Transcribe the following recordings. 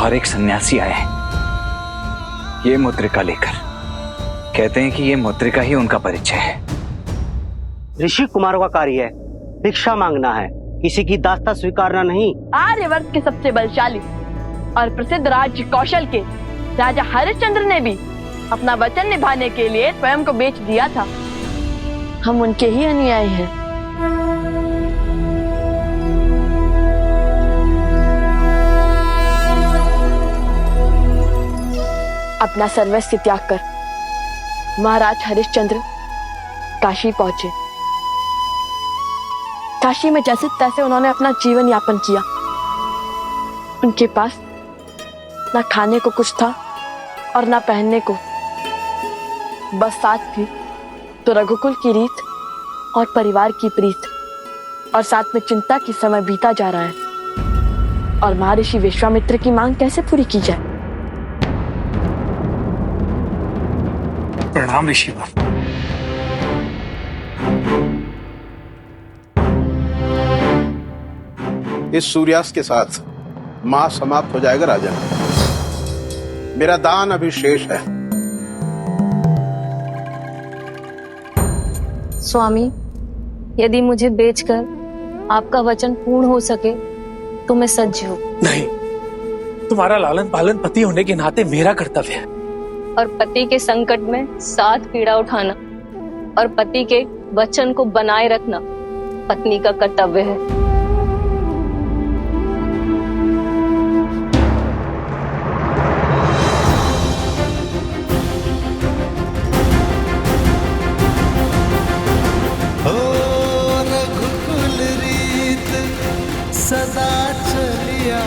बाहर एक सन्यासी आए हैं, ये मुद्रिका लेकर। कहते हैं कि ये मुद्रिका ही उनका परिचय है। ऋषि कुमारों का कार्य है, भिक्षा मांगना है, किसी की दास्ता स्वीकारना नहीं। आर्यवर्त के सबसे बलशाली और प्रसिद्ध राज्य कौशल के राजा हरिश्चंद्र ने भी अपना वचन निभाने के लिए स्वयं को बेच दिया था। हम उनके ही अनुयायी हैं। अपना सर्वस्व त्याग कर महाराज हरिश्चंद्र काशी पहुंचे। काशी में जैसे तैसे उन्होंने अपना जीवन यापन किया। उनके पास ना खाने को कुछ था और ना पहनने को, बस साथ थी तो रघुकुल की रीत और परिवार की प्रीत, और साथ में चिंता की समय बीता जा रहा है और महर्षि विश्वामित्र की मांग कैसे पूरी की जाए। प्रणाम ऋषिवर। इस सूर्यास्त के साथ मास समाप्त हो जाएगा राजन। मेरा दान अभी शेष है। स्वामी, यदि मुझे बेचकर आपका वचन पूर्ण हो सके तो मैं सज्ज हूँ। नहीं, तुम्हारा लालन पालन पति होने के नाते मेरा कर्तव्य है। और पति के संकट में साथ पीड़ा उठाना और पति के वचन को बनाए रखना पत्नी का कर्तव्य है। रघुकुल रीत सदा चलिया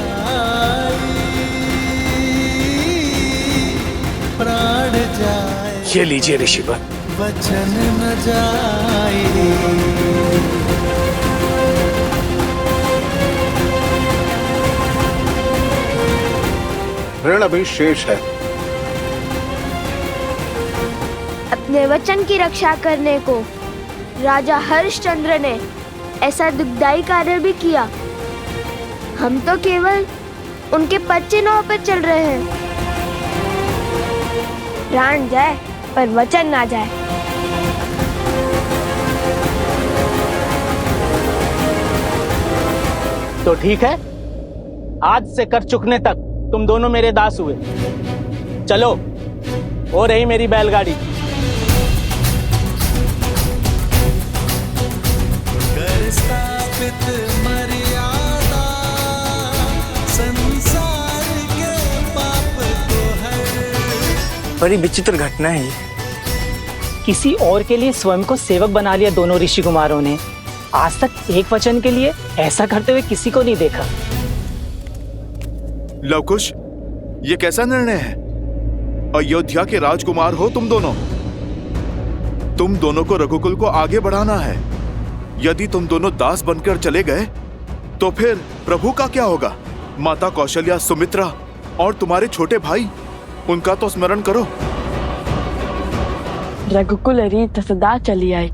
प्राण जाए। ये लीजिए ऋषिवर। वचन न जाए। ऋण अभी शेष है। अपने वचन की रक्षा करने को राजा हरिश्चंद्र ने ऐसा दुखदाई कार्य भी किया। हम तो केवल उनके पद चिन्हों पर चल रहे हैं। प्राण जाए पर वचन ना जाए। तो ठीक है, आज से कर चुकने तक तुम दोनों मेरे दास हुए। चलो, हो रही मेरी बैलगाड़ी। कर स्थापित मर्यादा, संसार के पाप को हर। बड़ी विचित्र घटना है ये। किसी और के लिए स्वयं को सेवक बना लिया दोनों ऋषि कुमारों ने। आज तक एक वचन के लिए ऐसा करते हुए किसी को नहीं देखा। लवकुश, ये कैसा निर्णय है? अयोध्या के राजकुमार हो तुम दोनों। तुम दोनों को रघुकुल को आगे बढ़ाना है। यदि तुम दोनों दास बनकर चले गए तो फिर प्रभु का क्या होगा? माता कौशल्या, सुमित्रा और तुम्हारे छोटे भाई, उनका तो स्मरण करो। रघुकुल रीत सदा चली आई,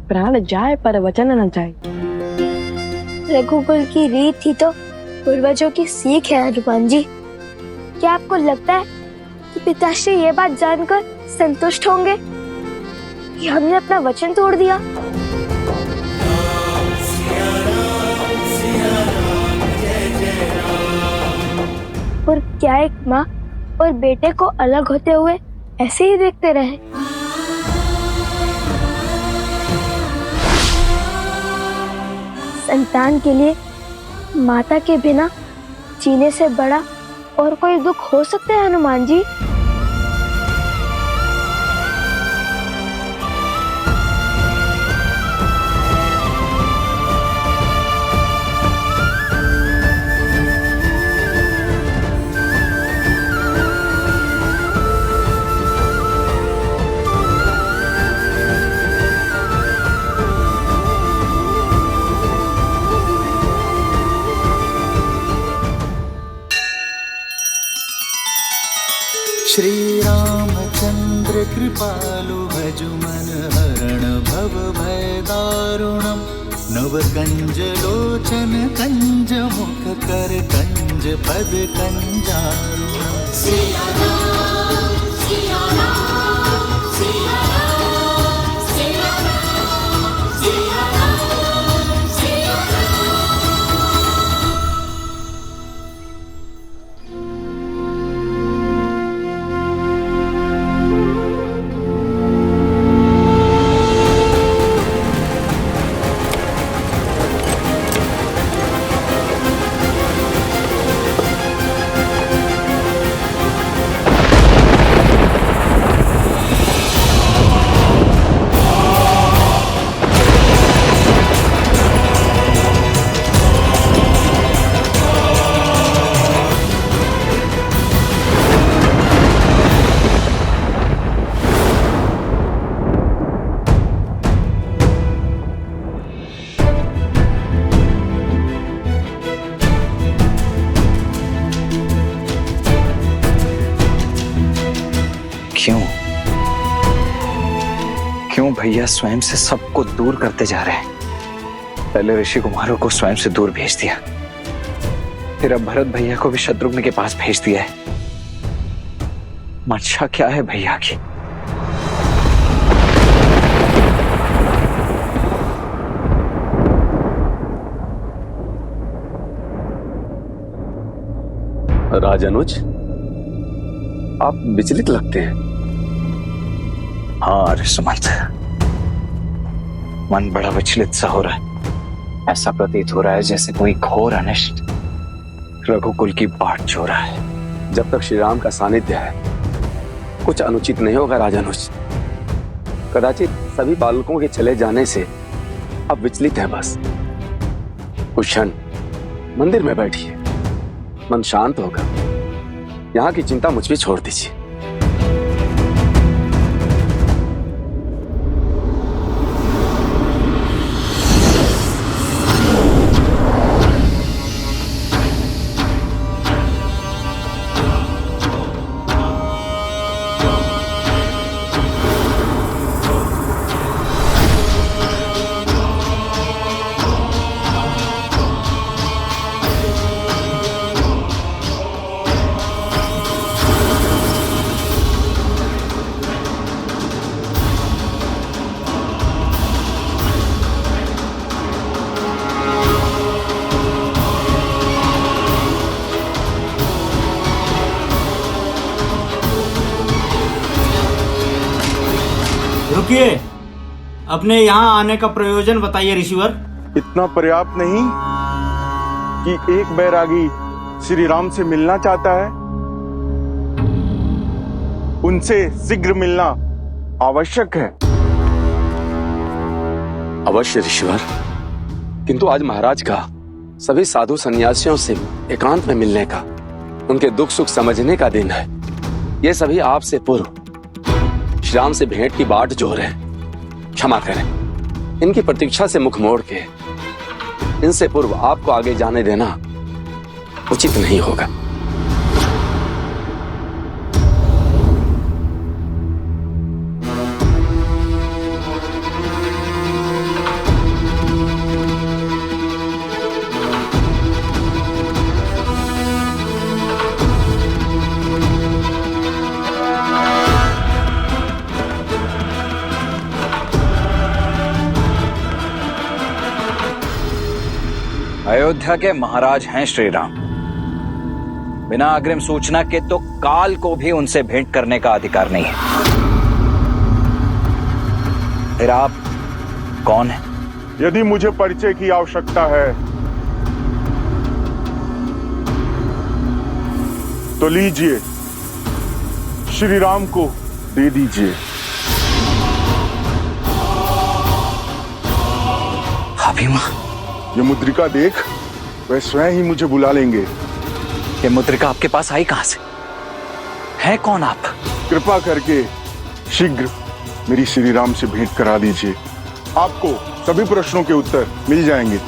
प्राण जाए पर वचन न जाए। रघुकुल की रीत ही तो पूर्वजों की सीख है हनुमान जी। क्या आपको लगता है कि पिताश्री ये बात जानकर संतुष्ट होंगे कि हमने अपना वचन तोड़ दिया? और क्या एक माँ और बेटे को अलग होते हुए ऐसे ही देखते रहे? संतान के लिए माता के बिना जीने से बड़ा और कोई दुख हो सकता है हनुमान जी? श्री रामचंद्र कृपालु भजु मन हरण भव भय दारुणम नव कंज लोचन कंज मुख कर कंज पद कंजारुण। क्यों भैया स्वयं से सबको दूर करते जा रहे हैं? पहले ऋषि कुमारों को स्वयं से दूर भेज दिया, फिर अब भरत भैया को भी शत्रुघ्न के पास भेज दिया है। मंशा क्या है भैया की? राजानुज, आप विचलित लगते हैं। हाँ ऋषिमंत, मन बड़ा विचलित सा हो रहा है। ऐसा प्रतीत हो रहा है जैसे कोई घोर अनिष्ट रघुकुल की बाट जो रहा है। जब तक श्री राम का सानिध्य है, कुछ अनुचित नहीं होगा राजानुज। कदाचित सभी बालकों के चले जाने से अब विचलित है बस। कुछ क्षण मंदिर में बैठिए, मन शांत होगा। यहाँ की चिंता मुझ पे छोड़ दीजिए। रुकिए, अपने यहाँ आने का प्रयोजन बताइए ऋषिवर। इतना पर्याप्त नहीं कि एक बैरागी श्री राम से मिलना चाहता है, उनसे शीघ्र मिलना आवश्यक है। अवश्य ऋषिवर, किंतु आज महाराज का सभी साधु सन्यासियों से एकांत में मिलने का, उनके दुख सुख समझने का दिन है। ये सभी आपसे पूर्व श्री राम से भेंट की बाट जोह रहे हैं। क्षमा करें, इनकी प्रतीक्षा से मुख मोड़ के इनसे पूर्व आपको आगे जाने देना उचित नहीं होगा। अयोध्या के महाराज हैं श्री राम। बिना अग्रिम सूचना के तो काल को भी उनसे भेंट करने का अधिकार नहीं है। फिर आप कौन हैं? यदि मुझे परिचय की आवश्यकता है तो लीजिए, श्री राम को दे दीजिए। अभिमा, ये मुद्रिका देख, वह स्वयं ही मुझे बुला लेंगे। ये मुद्रिका आपके पास आई कहां से? है कौन आप? कृपा करके शीघ्र मेरी श्री राम से भेंट करा दीजिए। आपको सभी प्रश्नों के उत्तर मिल जाएंगे।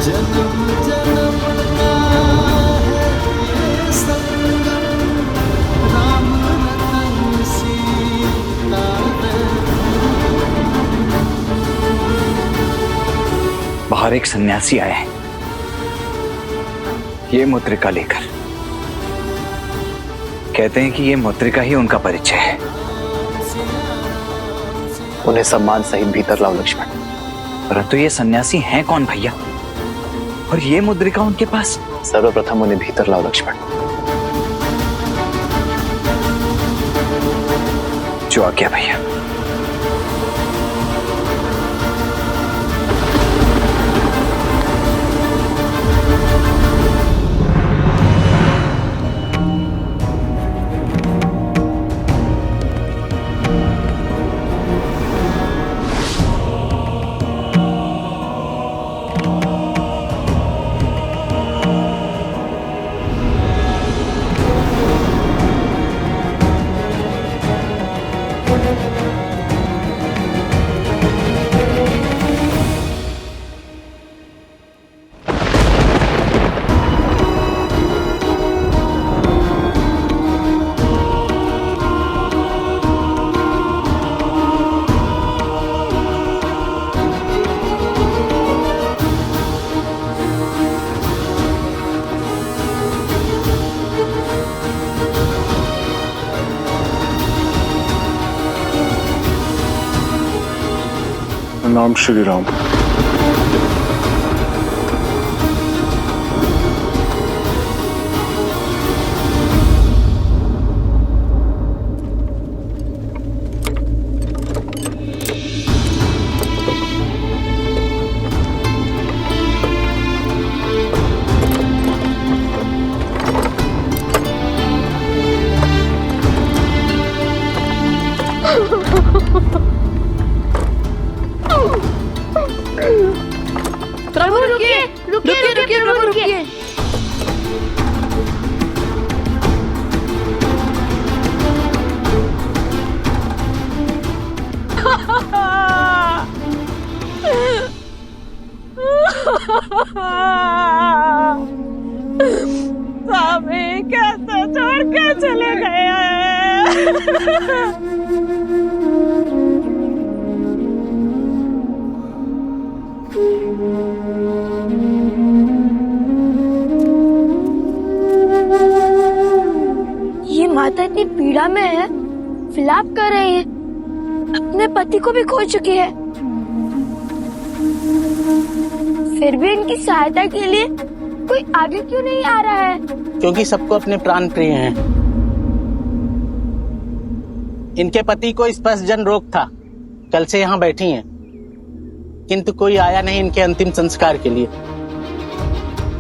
जन्म जन्म का है ये संगम, राम रतन सीता बाहर एक सन्यासी आए हैं, ये मुद्रिका लेकर। कहते हैं कि ये मुद्रिका ही उनका परिचय है। उन्हें सम्मान सहित भीतर लाओ लक्ष्मण। परंतु ये सन्यासी हैं कौन भैया, और ये मुद्रिका उनके पास? सर्वप्रथम उन्हें भीतर लाओ लक्ष्मण। जो आज्ञा भैया। नाम श्री राम। प्रभु रुकिए, रुकिए, रुकिए, प्रभु रुकिए। स्वामी कैसे छोड़ के चले गए? ये माता इतनी पीड़ा में है, विलाप कर रही है, अपने पति को भी खो चुकी है, फिर भी इनकी सहायता के लिए कोई आगे क्यों नहीं आ रहा है? क्योंकि सबको अपने प्राण प्रिय हैं। इनके पति को स्पष्ट जन रोग था, कल से यहाँ बैठी हैं, किंतु कोई आया नहीं इनके अंतिम संस्कार के लिए।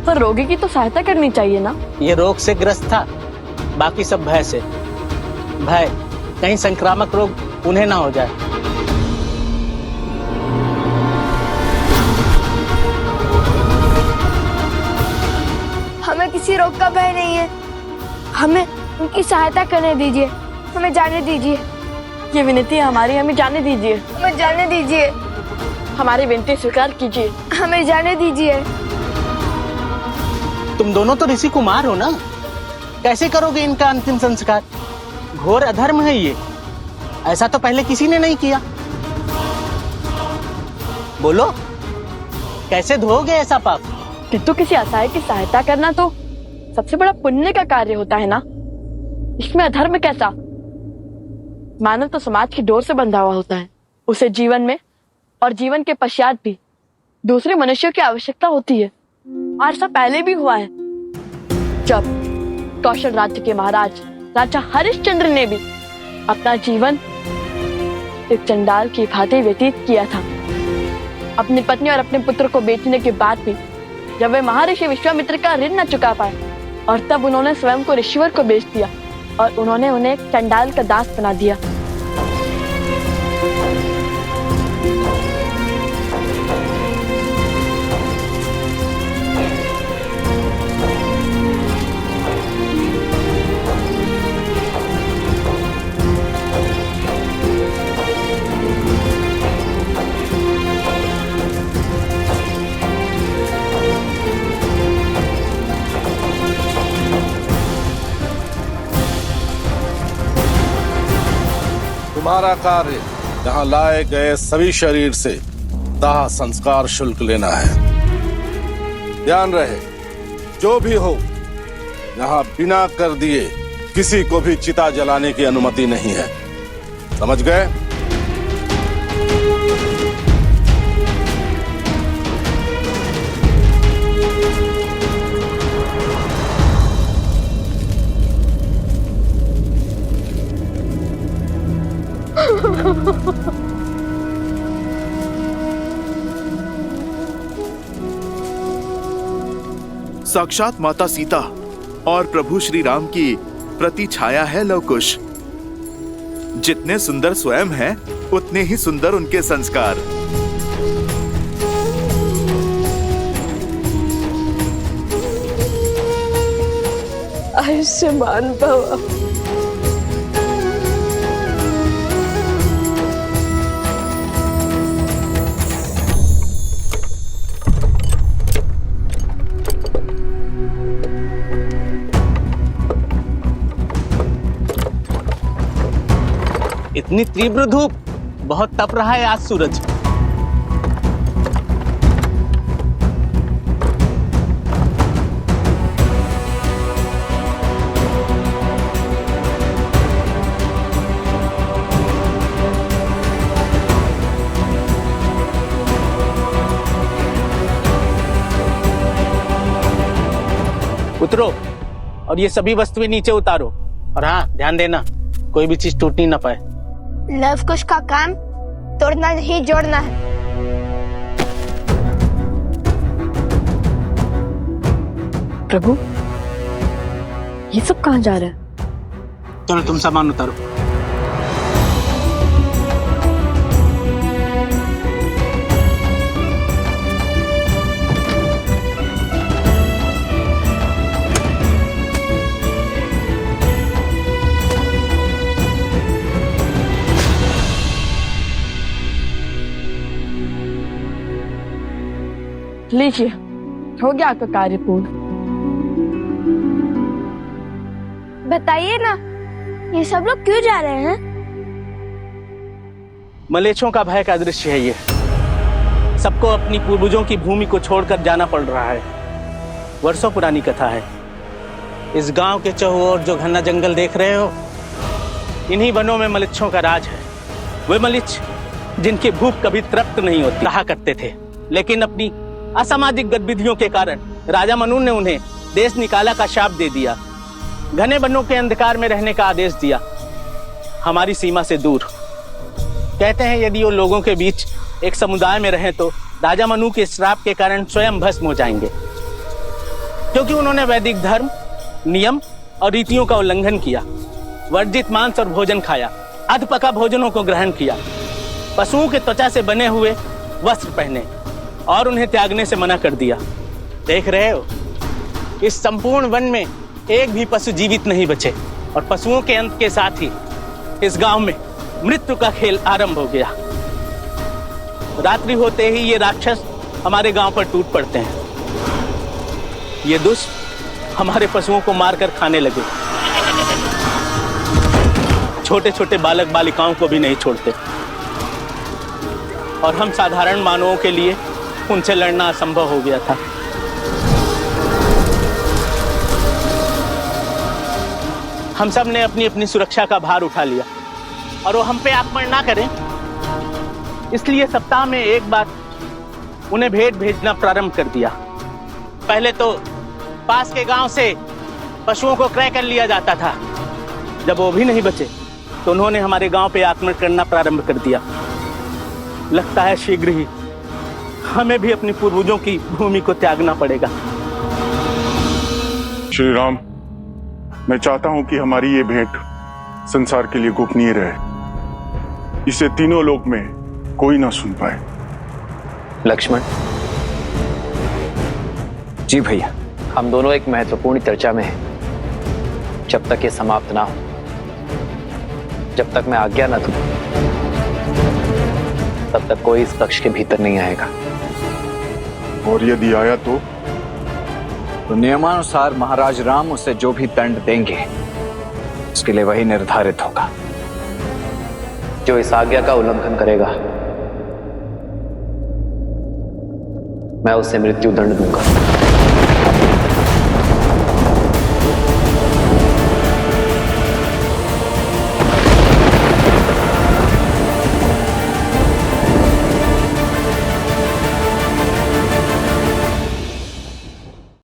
पर रोगी की तो सहायता करनी चाहिए ना। ये रोग से ग्रस्त था, बाकी सब भय से। भय कहीं संक्रामक रोग उन्हें ना हो जाए। हमें किसी रोग का भय नहीं है, हमें उनकी सहायता करने दीजिए, हमें जाने दीजिए। ये विनती है हमारी, हमें जाने दीजिए। हमें जाने दीजिए। हमारी विनती स्वीकार कीजिए। हमें जाने दीजिए। तुम दोनों तो ऋषि कुमार हो ना, कैसे करोगे इनका अंतिम संस्कार? घोर अधर्म है ये, ऐसा तो पहले किसी ने नहीं किया। बोलो, कैसे धोओगे ऐसा पाप? किंतु किसी असहाय की सहायता करना तो सबसे बड़ा पुण्य का कार्य होता है ना, इसमें अधर्म कैसा? मानव तो समाज की डोर से बंधा हुआ होता है, उसे जीवन में और जीवन के पश्चात भी दूसरे मनुष्यों की आवश्यकता होती है। और ऐसा पहले भी हुआ है, जब कौशल राज्य के महाराज राजा हरिश्चंद्र ने भी अपना जीवन एक चंडाल की भांति व्यतीत किया था। अपनी पत्नी और अपने पुत्र को बेचने के बाद भी जब वे महर्षि विश्वामित्र का ऋण न चुका पाए, और तब उन्होंने स्वयं को ऋषिवर को बेच दिया और उन्होंने उन्हें एक चंडाल का दास बना दिया। तुम्हारा कार्य यहाँ लाए गए सभी शरीर से दाह संस्कार शुल्क लेना है। ध्यान रहे, जो भी हो, यहाँ बिना कर दिए किसी को भी चिता जलाने की अनुमति नहीं है। समझ गए? साक्षात माता सीता और प्रभु श्री राम की प्रति छाया है लवकुश। जितने सुंदर स्वयं हैं, उतने ही सुंदर उनके संस्कार। आयुष्मान भव। इतनी तीव्र धूप, बहुत तप रहा है आज सूरज। उतरो और ये सभी वस्तुएं नीचे उतारो। और हाँ, ध्यान देना, कोई भी चीज टूटनी ना पाए। लवकुश का काम तोड़ना नहीं, जोड़ना है। प्रभु, ये सब कहाँ जा रहा है? चलो तुम सामान उतारो। लीजिए, हो गया आपका कार्य पूर्ण। बताइए ना, ये सब लोग क्यों जा रहे हैं? मलेच्छों का भय का दृश्य है ये। सबको अपनी पूर्वजों की भूमि को छोड़कर जाना पड़ रहा है। वर्षों पुरानी कथा है। इस गांव के चौओर जो घना जंगल देख रहे हो, इन्हीं वनों में मलेच्छों का राज है। वे मलिच्छ जिनकी भूख कभी तृप्त नहीं होती रहा करते थे, लेकिन अपनी असामाजिक गतिविधियों के कारण राजा मनु ने उन्हें देश निकाला का शाप दे दिया। घने वनों के अंधकार में रहने का आदेश दिया, हमारी सीमा से दूर। कहते हैं यदि वो लोगों के बीच एक समुदाय में रहें तो राजा मनु के श्राप के कारण स्वयं भस्म हो जाएंगे, क्योंकि उन्होंने वैदिक धर्म, नियम और रीतियों का उल्लंघन किया, वर्जित मांस और भोजन खाया, अधपका भोजनों को ग्रहण किया, पशुओं के त्वचा से बने हुए वस्त्र पहने और उन्हें त्यागने से मना कर दिया। देख रहे हो, इस संपूर्ण वन में एक भी पशु जीवित नहीं बचे और पशुओं के अंत के साथ ही इस गांव में मृत्यु का खेल आरंभ हो गया। रात्रि होते ही ये राक्षस हमारे गांव पर टूट पड़ते हैं। ये दुष्ट हमारे पशुओं को मारकर खाने लगे, छोटे छोटे बालक बालिकाओं को भी नहीं छोड़ते, और हम साधारण मानवों के लिए उनसे लड़ना असंभव हो गया था। हम सब ने अपनी अपनी सुरक्षा का भार उठा लिया और वो हम पे आक्रमण ना करें, इसलिए सप्ताह में एक बार उन्हें भेंट भेजना प्रारंभ कर दिया। पहले तो पास के गांव से पशुओं को क्रय कर लिया जाता था। जब वो भी नहीं बचे तो उन्होंने हमारे गांव पे आक्रमण करना प्रारंभ कर दिया। लगता है शीघ्र ही हमें भी अपनी पूर्वजों की भूमि को त्यागना पड़ेगा। श्री राम, मैं चाहता हूं कि हमारी ये भेंट संसार के लिए गोपनीय रहे, इसे तीनों लोक में कोई ना सुन पाए। लक्ष्मण जी भैया, हम दोनों एक महत्वपूर्ण चर्चा में हैं। जब तक ये समाप्त ना हो, जब तक मैं आज्ञा न दूं, तब तक कोई इस कक्ष के भीतर नहीं आएगा। और यदि आया तो नियमानुसार महाराज राम उसे जो भी दंड देंगे उसके लिए वही निर्धारित होगा। जो इस आज्ञा का उल्लंघन करेगा मैं उसे मृत्यु दंड दूंगा।